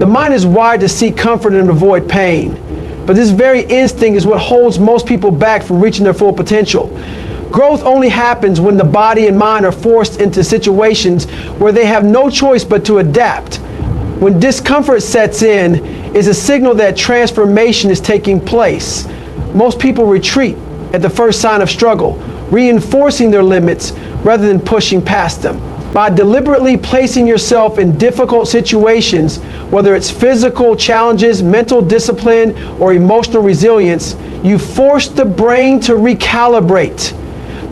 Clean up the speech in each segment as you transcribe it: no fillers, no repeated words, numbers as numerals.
The mind is wired to seek comfort and avoid pain. But this very instinct is what holds most people back from reaching their full potential. Growth only happens when the body and mind are forced into situations where they have no choice but to adapt. When discomfort sets in, it's a signal that transformation is taking place. Most people retreat at the first sign of struggle, reinforcing their limits rather than pushing past them. By deliberately placing yourself in difficult situations, whether it's physical challenges, mental discipline, or emotional resilience, you force the brain to recalibrate.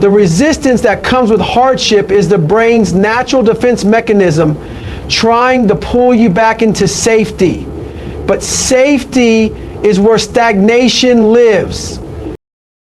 The resistance that comes with hardship is the brain's natural defense mechanism trying to pull you back into safety. But safety is where stagnation lives.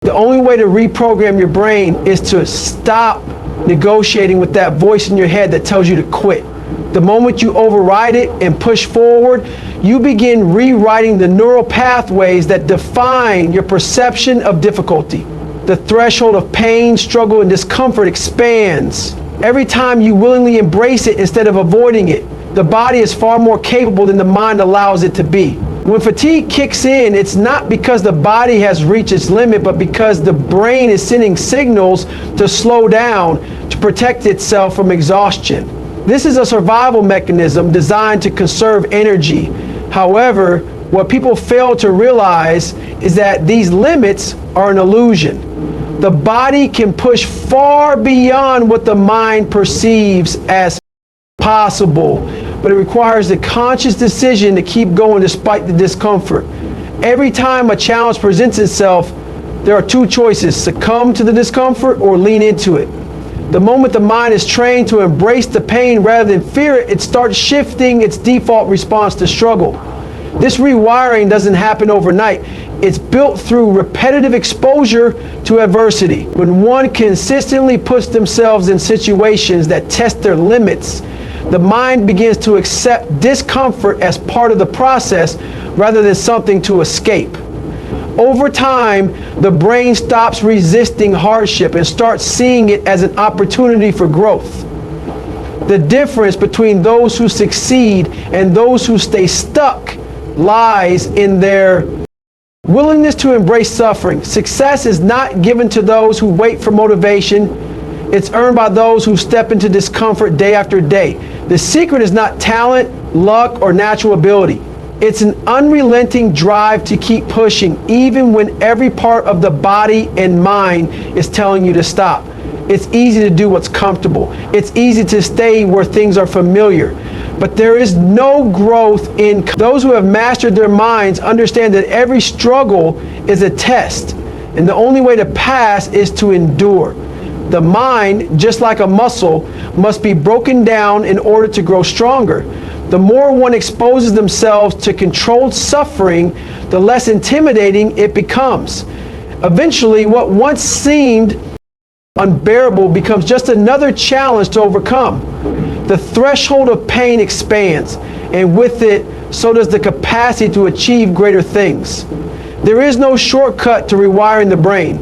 The only way to reprogram your brain is to stop negotiating with that voice in your head that tells you to quit. The moment you override it and push forward, you begin rewriting the neural pathways that define your perception of difficulty. The threshold of pain, struggle, and discomfort expands. Every time you willingly embrace it instead of avoiding it, the body is far more capable than the mind allows it to be. When fatigue kicks in, it's not because the body has reached its limit, but because the brain is sending signals to slow down to protect itself from exhaustion. This is a survival mechanism designed to conserve energy. However, what people fail to realize is that these limits are an illusion. The body can push far beyond what the mind perceives as possible, but it requires a conscious decision to keep going despite the discomfort. Every time a challenge presents itself, there are two choices: succumb to the discomfort or lean into it. The moment the mind is trained to embrace the pain rather than fear it, it starts shifting its default response to struggle. This rewiring doesn't happen overnight. It's built through repetitive exposure to adversity. When one consistently puts themselves in situations that test their limits, the mind begins to accept discomfort as part of the process rather than something to escape. Over time, the brain stops resisting hardship and starts seeing it as an opportunity for growth. The difference between those who succeed and those who stay stuck lies in their willingness to embrace suffering. Success is not given to those who wait for motivation. It's earned by those who step into discomfort day after day. The secret is not talent, luck, or natural ability. It's an unrelenting drive to keep pushing, even when every part of the body and mind is telling you to stop. It's easy to do what's comfortable. It's easy to stay where things are familiar. But there is no growth in those who have mastered their minds understand that every struggle is a test, and the only way to pass is to endure. The mind, just like a muscle, must be broken down in order to grow stronger. The more one exposes themselves to controlled suffering, the less intimidating it becomes. Eventually, what once seemed unbearable becomes just another challenge to overcome. The threshold of pain expands, and with it, so does the capacity to achieve greater things. There is no shortcut to rewiring the brain.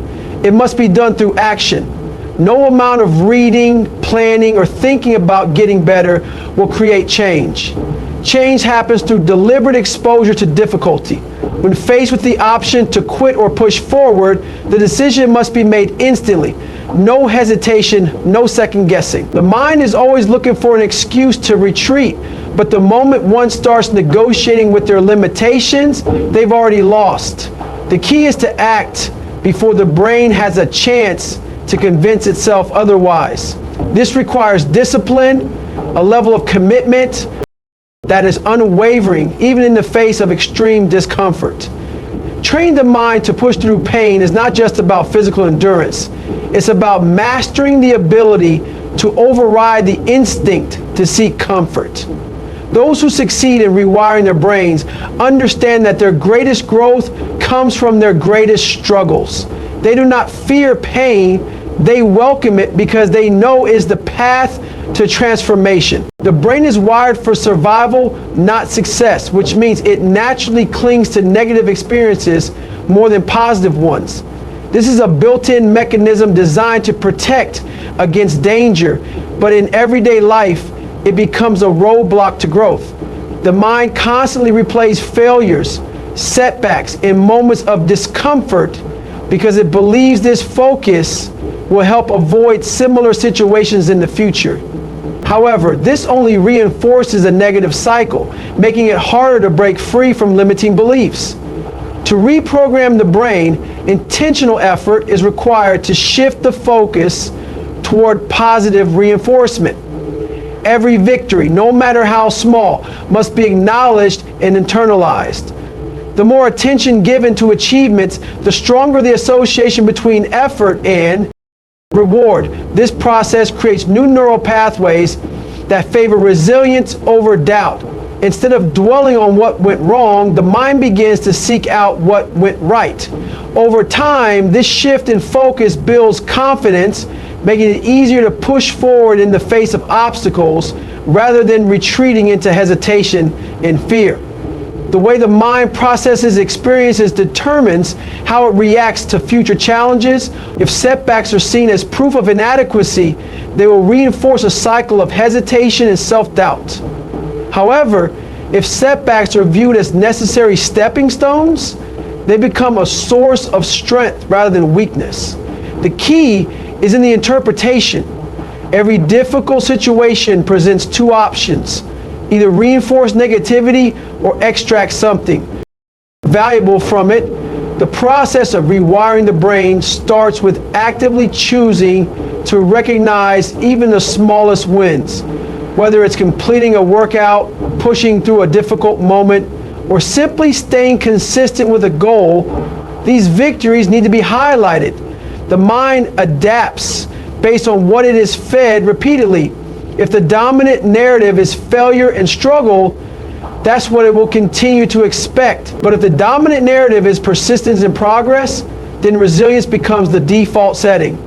It must be done through action. No amount of reading, planning, or thinking about getting better will create change. Change happens through deliberate exposure to difficulty. When faced with the option to quit or push forward, the decision must be made instantly. No hesitation, no second guessing. The mind is always looking for an excuse to retreat, but the moment one starts negotiating with their limitations, they've already lost. The key is to act before the brain has a chance to convince itself otherwise. This requires discipline, a level of commitment that is unwavering, even in the face of extreme discomfort. Training the mind to push through pain is not just about physical endurance. It's about mastering the ability to override the instinct to seek comfort. Those who succeed in rewiring their brains understand that their greatest growth comes from their greatest struggles. They do not fear pain, they welcome it because they know it is the path to transformation. The brain is wired for survival, not success, which means it naturally clings to negative experiences more than positive ones. This is a built-in mechanism designed to protect against danger, but in everyday life, it becomes a roadblock to growth. The mind constantly replays failures, setbacks, and moments of discomfort because it believes this focus will help avoid similar situations in the future. However, this only reinforces a negative cycle, making it harder to break free from limiting beliefs. To reprogram the brain, intentional effort is required to shift the focus toward positive reinforcement. Every victory, no matter how small, must be acknowledged and internalized. The more attention given to achievements, the stronger the association between effort and reward. This process creates new neural pathways that favor resilience over doubt. Instead of dwelling on what went wrong, the mind begins to seek out what went right. Over time, this shift in focus builds confidence, making it easier to push forward in the face of obstacles rather than retreating into hesitation and fear. The way the mind processes experiences determines how it reacts to future challenges. If setbacks are seen as proof of inadequacy, they will reinforce a cycle of hesitation and self-doubt. However, if setbacks are viewed as necessary stepping stones, they become a source of strength rather than weakness. The key is in the interpretation. Every difficult situation presents two options: either reinforce negativity or extract something valuable from it. The process of rewiring the brain starts with actively choosing to recognize even the smallest wins. Whether it's completing a workout, pushing through a difficult moment, or simply staying consistent with a goal, these victories need to be highlighted. The mind adapts based on what it is fed repeatedly. If the dominant narrative is failure and struggle, that's what it will continue to expect. But if the dominant narrative is persistence and progress, then resilience becomes the default setting.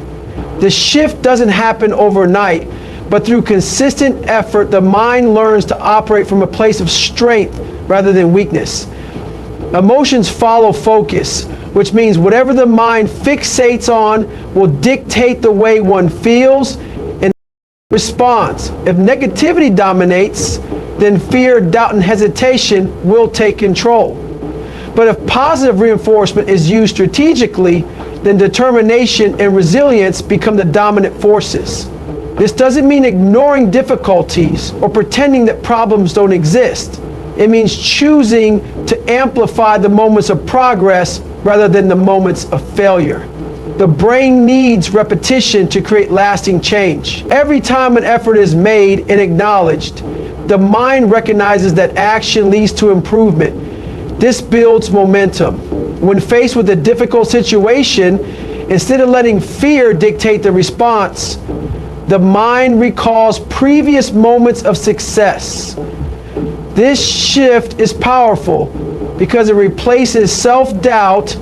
The shift doesn't happen overnight, but through consistent effort, the mind learns to operate from a place of strength rather than weakness. Emotions follow focus, which means whatever the mind fixates on will dictate the way one feels and responds. If negativity dominates, then fear, doubt, and hesitation will take control. But if positive reinforcement is used strategically, then determination and resilience become the dominant forces. This doesn't mean ignoring difficulties or pretending that problems don't exist. It means choosing to amplify the moments of progress rather than the moments of failure. The brain needs repetition to create lasting change. Every time an effort is made and acknowledged, the mind recognizes that action leads to improvement. This builds momentum. When faced with a difficult situation, instead of letting fear dictate the response, the mind recalls previous moments of success. This shift is powerful because it replaces self-doubt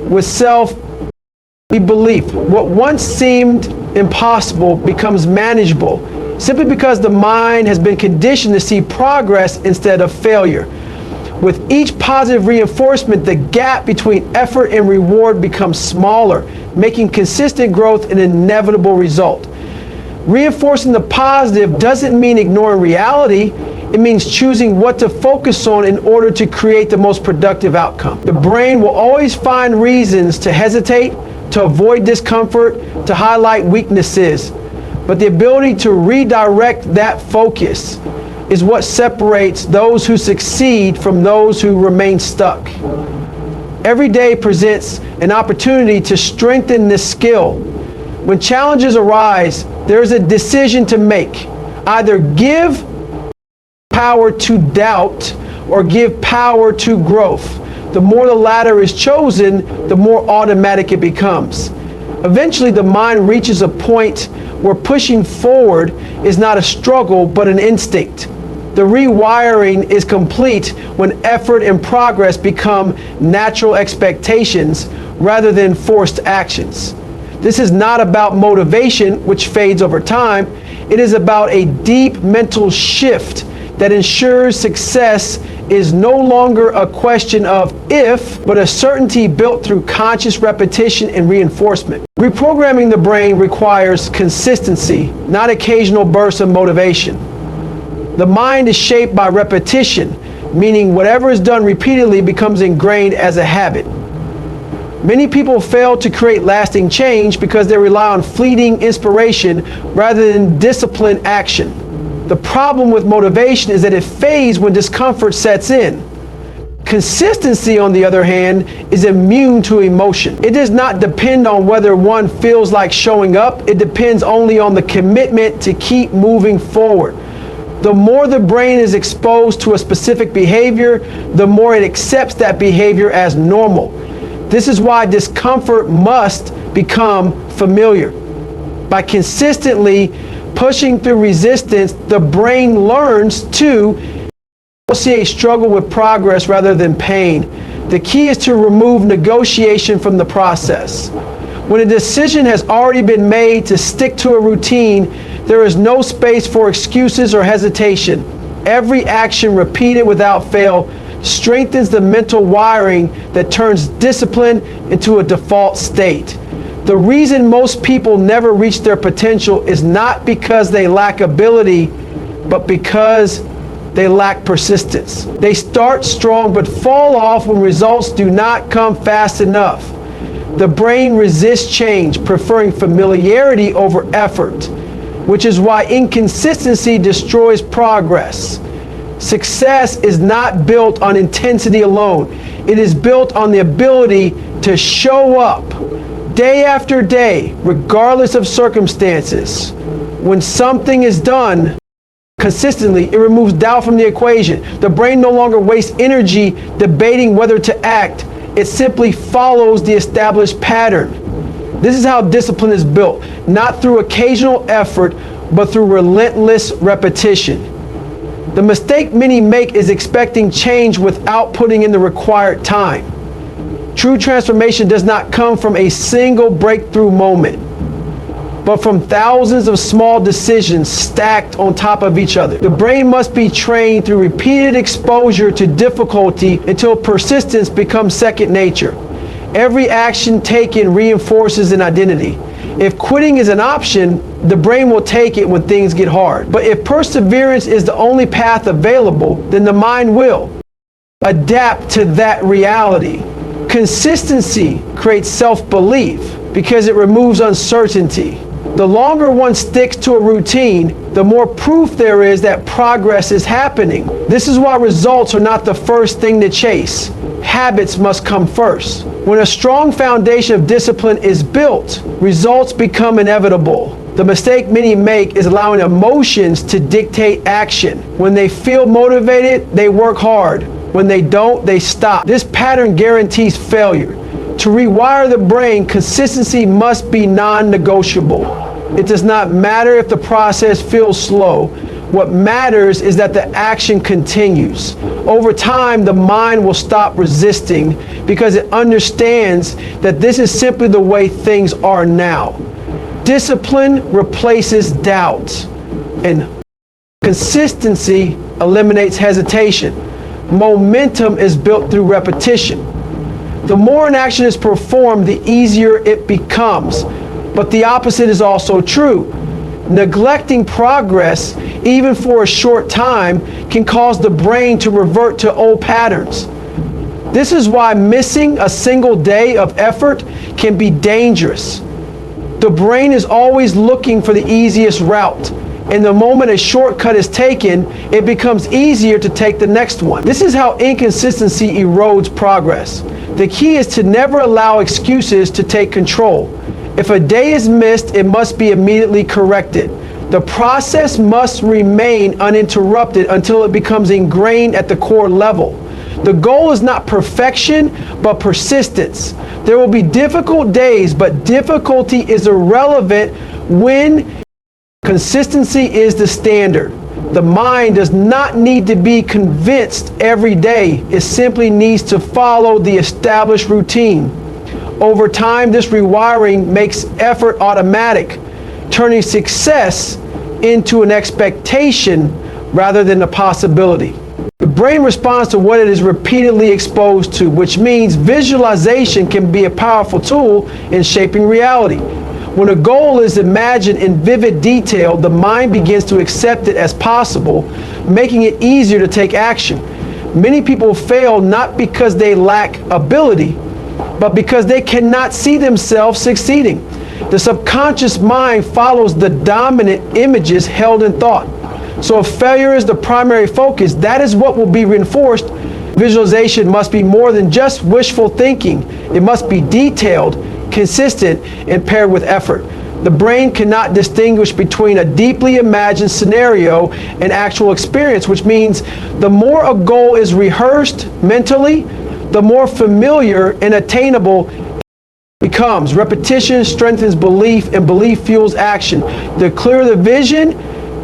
with self-belief. What once seemed impossible becomes manageable, simply because the mind has been conditioned to see progress instead of failure. With each positive reinforcement, the gap between effort and reward becomes smaller, making consistent growth an inevitable result. Reinforcing the positive doesn't mean ignoring reality. It means choosing what to focus on in order to create the most productive outcome. The brain will always find reasons to hesitate, to avoid discomfort, to highlight weaknesses. But the ability to redirect that focus is what separates those who succeed from those who remain stuck. Every day presents an opportunity to strengthen this skill. When challenges arise, there's a decision to make. Either give power to doubt or give power to growth. The more the latter is chosen, the more automatic it becomes. Eventually, the mind reaches a point where pushing forward is not a struggle, but an instinct. The rewiring is complete when effort and progress become natural expectations rather than forced actions. This is not about motivation, which fades over time. It is about a deep mental shift that ensures success is no longer a question of if, but a certainty built through conscious repetition and reinforcement. Reprogramming the brain requires consistency, not occasional bursts of motivation. The mind is shaped by repetition, meaning whatever is done repeatedly becomes ingrained as a habit. Many people fail to create lasting change because they rely on fleeting inspiration rather than disciplined action. The problem with motivation is that it fades when discomfort sets in. Consistency, on the other hand, is immune to emotion. It does not depend on whether one feels like showing up. It depends only on the commitment to keep moving forward. The more the brain is exposed to a specific behavior, the more it accepts that behavior as normal. This is why discomfort must become familiar. By pushing through resistance, the brain learns to associate struggle with progress rather than pain. The key is to remove negotiation from the process. When a decision has already been made to stick to a routine, there is no space for excuses or hesitation. Every action repeated without fail strengthens the mental wiring that turns discipline into a default state. The reason most people never reach their potential is not because they lack ability, but because they lack persistence. They start strong but fall off when results do not come fast enough. The brain resists change, preferring familiarity over effort, which is why inconsistency destroys progress. Success is not built on intensity alone. It is built on the ability to show up day after day, regardless of circumstances. When something is done consistently, it removes doubt from the equation. The brain no longer wastes energy debating whether to act. It simply follows the established pattern. This is how discipline is built, not through occasional effort, but through relentless repetition. The mistake many make is expecting change without putting in the required time. True transformation does not come from a single breakthrough moment, but from thousands of small decisions stacked on top of each other. The brain must be trained through repeated exposure to difficulty until persistence becomes second nature. Every action taken reinforces an identity. If quitting is an option, the brain will take it when things get hard. But if perseverance is the only path available, then the mind will adapt to that reality. Consistency creates self-belief because it removes uncertainty. The longer one sticks to a routine, the more proof there is that progress is happening. This is why results are not the first thing to chase. Habits must come first. When a strong foundation of discipline is built, results become inevitable. The mistake many make is allowing emotions to dictate action. When they feel motivated, they work hard. When they don't, they stop. This pattern guarantees failure. To rewire the brain, consistency must be non-negotiable. It does not matter if the process feels slow. What matters is that the action continues. Over time, the mind will stop resisting because it understands that this is simply the way things are now. Discipline replaces doubt, and consistency eliminates hesitation. Momentum is built through repetition. The more an action is performed, the easier it becomes. But the opposite is also true. Neglecting progress, even for a short time, can cause the brain to revert to old patterns. This is why missing a single day of effort can be dangerous. The brain is always looking for the easiest route, and the moment a shortcut is taken, it becomes easier to take the next one. This is how inconsistency erodes progress. The key is to never allow excuses to take control. If a day is missed, it must be immediately corrected. The process must remain uninterrupted until it becomes ingrained at the core level. The goal is not perfection, but persistence. There will be difficult days, but difficulty is irrelevant when consistency is the standard. The mind does not need to be convinced every day. It simply needs to follow the established routine. Over time, this rewiring makes effort automatic, turning success into an expectation rather than a possibility. The brain responds to what it is repeatedly exposed to, which means visualization can be a powerful tool in shaping reality. When a goal is imagined in vivid detail, the mind begins to accept it as possible, making it easier to take action. Many people fail not because they lack ability, but because they cannot see themselves succeeding. The subconscious mind follows the dominant images held in thought. So if failure is the primary focus, that is what will be reinforced. Visualization must be more than just wishful thinking. It must be detailed, consistent, and paired with effort. The brain cannot distinguish between a deeply imagined scenario and actual experience, which means the more a goal is rehearsed mentally, the more familiar and attainable it becomes. Repetition strengthens belief, and belief fuels action. The clearer the vision,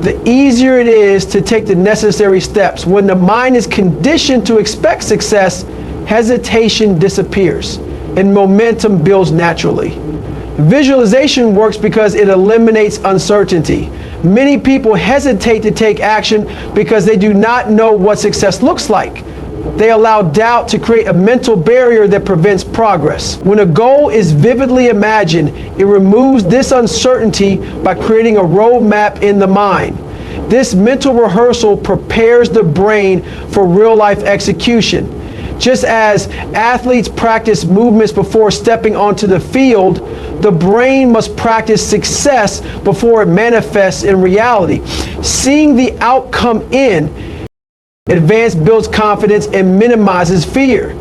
the easier it is to take the necessary steps. When the mind is conditioned to expect success, hesitation disappears and momentum builds naturally. Visualization works because it eliminates uncertainty. Many people hesitate to take action because they do not know what success looks like. They allow doubt to create a mental barrier that prevents progress. When a goal is vividly imagined, it removes this uncertainty by creating a roadmap in the mind. This mental rehearsal prepares the brain for real-life execution. Just as athletes practice movements before stepping onto the field, the brain must practice success before it manifests in reality. Seeing the outcome in advance builds confidence and minimizes fear.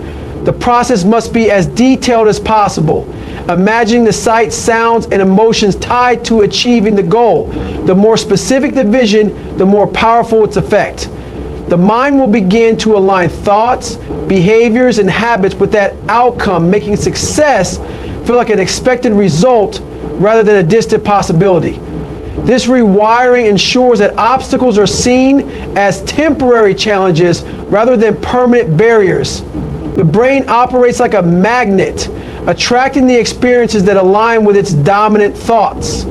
The process must be as detailed as possible, imagining the sights, sounds, and emotions tied to achieving the goal. The more specific the vision, the more powerful its effect. The mind will begin to align thoughts, behaviors, and habits with that outcome, making success feel like an expected result rather than a distant possibility. This rewiring ensures that obstacles are seen as temporary challenges rather than permanent barriers. The brain operates like a magnet, attracting the experiences that align with its dominant thoughts.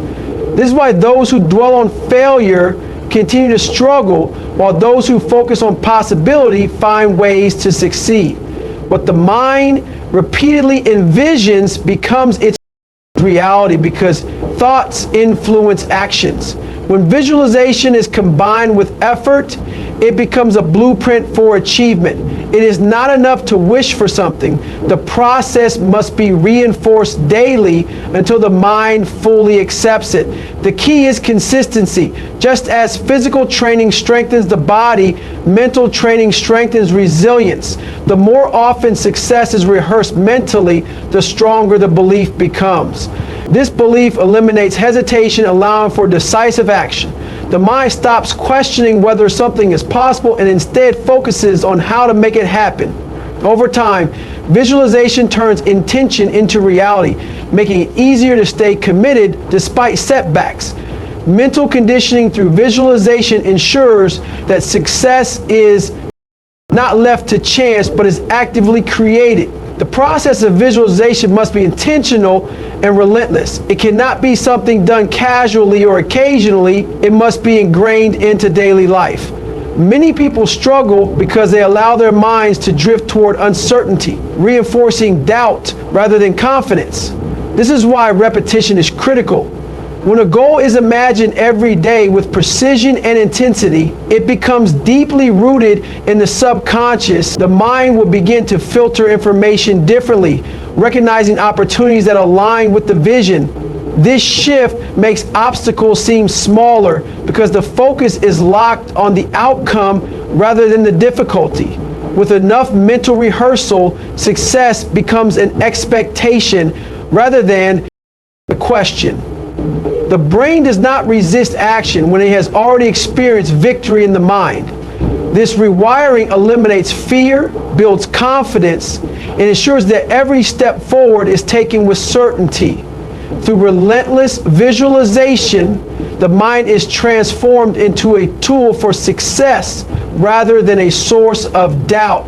This is why those who dwell on failure continue to struggle, while those who focus on possibility find ways to succeed. What the mind repeatedly envisions becomes its reality, because thoughts influence actions. When visualization is combined with effort, it becomes a blueprint for achievement. It is not enough to wish for something. The process must be reinforced daily until the mind fully accepts it. The key is consistency. Just as physical training strengthens the body, mental training strengthens resilience. The more often success is rehearsed mentally, the stronger the belief becomes. This belief eliminates hesitation, allowing for decisive action. The mind stops questioning whether something is possible and instead focuses on how to make it happen. Over time, visualization turns intention into reality, making it easier to stay committed despite setbacks. Mental conditioning through visualization ensures that success is not left to chance, but is actively created. The process of visualization must be intentional and relentless. It cannot be something done casually or occasionally. It must be ingrained into daily life. Many people struggle because they allow their minds to drift toward uncertainty, reinforcing doubt rather than confidence. This is why repetition is critical. When a goal is imagined every day with precision and intensity, it becomes deeply rooted in the subconscious. The mind will begin to filter information differently, recognizing opportunities that align with the vision. This shift makes obstacles seem smaller because the focus is locked on the outcome rather than the difficulty. With enough mental rehearsal, success becomes an expectation rather than a question. The brain does not resist action when it has already experienced victory in the mind. This rewiring eliminates fear, builds confidence, and ensures that every step forward is taken with certainty. Through relentless visualization, the mind is transformed into a tool for success rather than a source of doubt.